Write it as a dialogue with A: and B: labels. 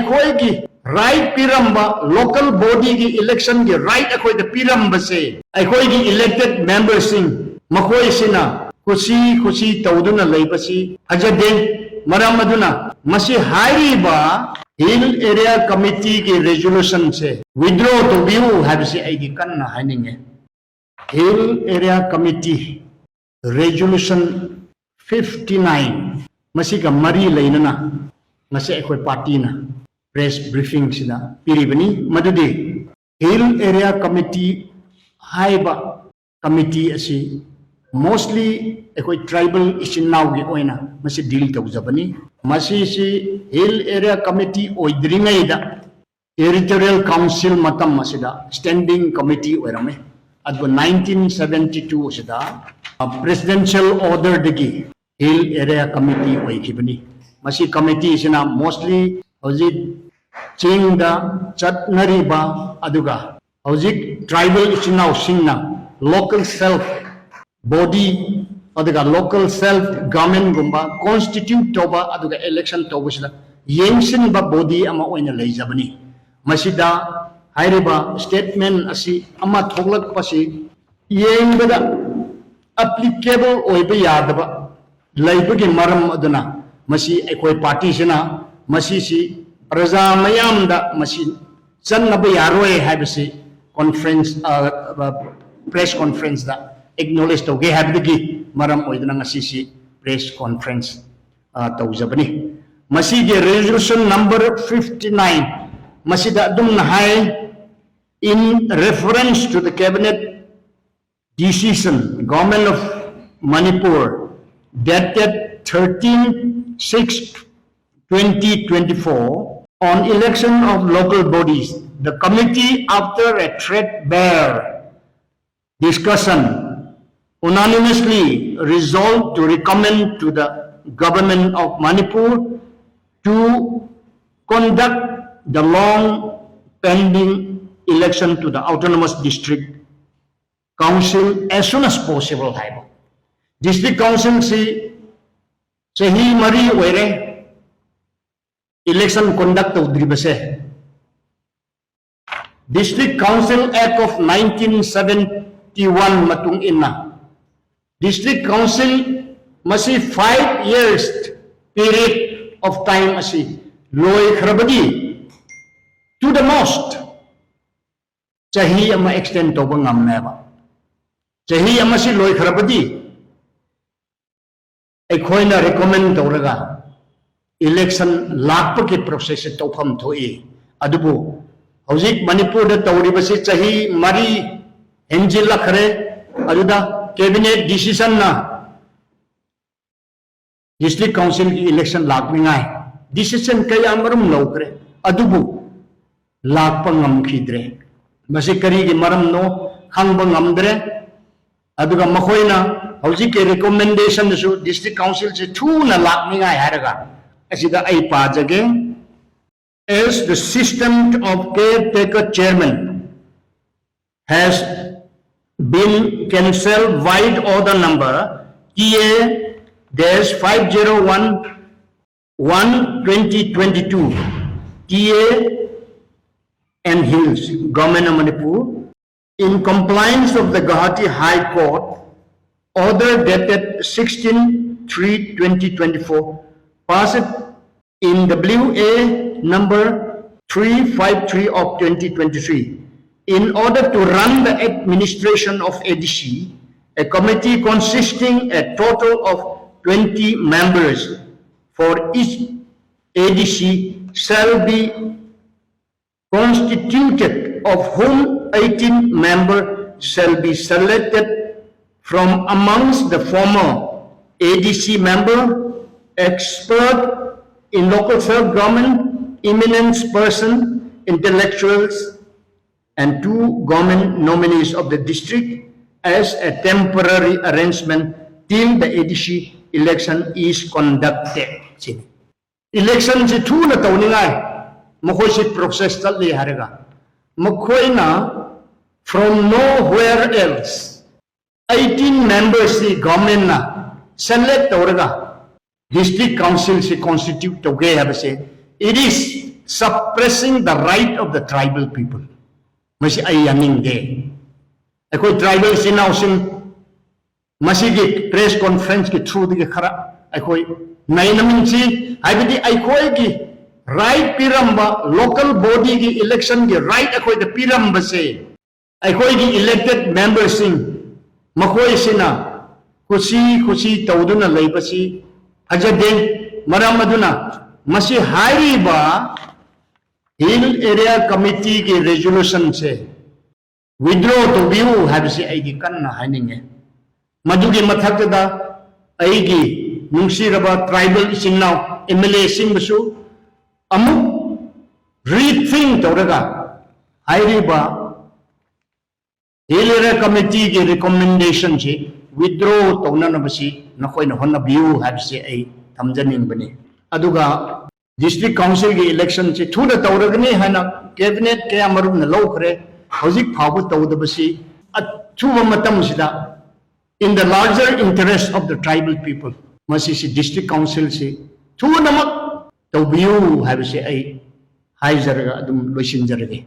A: khoi gi right piramba local body gi election gi right khoi the piramba se khoi gi elected members sing makhoi sina kusi tawduna leibasi ajade maram aduna masi hariba Hill Area Committee ki resolution se withdraw Toubiyu habisi aidi kanna haninge Hill Area Committee resolution 59 masi ka mari leinana masi ekoi party na press briefing sina piribani madudi Hill Area Committee haiba committee asi mostly ekoi tribal isinau gi oina masi deal tawjabani masi si Hill Area Committee oidringai da territorial council matam masida standing committee oirame adgo 1972 sida presidential order degi Hill Area Committee oikibani masi committee sina mostly hojik ching da chatnariba aduga hojik tribal isinau singna local self body aduga local self government gumba constitute toba aduga election tobusla yengsin ba body ama oina leijabani masida hairiba statement asi ama thoglak pasi yengbada applicable oiba yadaba laibagi maram aduna masi ekoi party sina masi si praja mayam da masi channaba yaroi habisi conference press conference da acknowledge to ge habdagi maram oidna ngasi si press conference tawjabani masi ge resolution number 59 masida dum nahai in reference to the cabinet decision government of Manipur dated 13/6/2024 on election of local bodies the committee after a threadbare discussion unanimously resolved to recommend to the government of Manipur to conduct the long pending election to the autonomous district council as soon as possible. District council si sahi mari oire election conduct udribase. District Council Act of 1971 matung inna. District Council masi 5 years period of time masi loy khrabadi to the most chahi ama extend to bangam neba chahi ama si loy khrabadi ekhoina recommend tawraga election lakpa ki process to pham thoi adubu hojik Manipur da tawribasi chahi mari enjil lakhre aduda cabinet decision na district council ki election lakmingai decision kaya marum laukre adubu lakpa ngamkhidre masi kari gi maram no khangba ngamdre aduga makhoina hojik ke recommendation su district council se thuna lakmingai haraga asida ai pajage as the system of caretaker chairman has been cancelled wide order number TA-501/2022 TA and Hills Government of Manipur in compliance of the Guwahati High Court order dated 16/3/2024 passed in WA number 353 of 2023. In order to run the administration of ADC, a committee consisting a total of 20 members for each ADC shall be constituted, of whom 18 members shall be selected from amongst the former ADC member, expert in local self-government, eminent person, intellectuals, and 2 government nominees of the district as a temporary arrangement till the ADC election is conducted. Election si thuna tawningai makhoi si process talli haraga makhoi na from nowhere else 18 members si government na select tawraga district council si constitute toge habase it is suppressing the right of the tribal people. Masi ay yaningde. Ako tribal sinausin masigi press conference ki through di khara ako nainamin si haibidi ako ki right piramba local body ki election ki right ako the piramba se ako ki elected members sing makoi sina kusi tawduna laibasi hajade maram aduna masi hariba Hill Area Committee ki resolution se withdraw Toubiyu habisi aigi kanna haninge madugi mathakda aigi nungsiraba tribal isinnaw MLA singbasu amuk rethink tawraga hairiba Hill Area Committee ki recommendation se withdraw tawnanabasi nakoina honnabiyu habisi ai thamjaningbani aduga District Council ki election se thuna tawragani hana cabinet kaya marumna lawkhre hojik phabu tawdabasi athuba matam sida in the larger interest of the tribal people masi si district council se thuna mak Toubiyu habisi ai haizaraga adum loisinjarage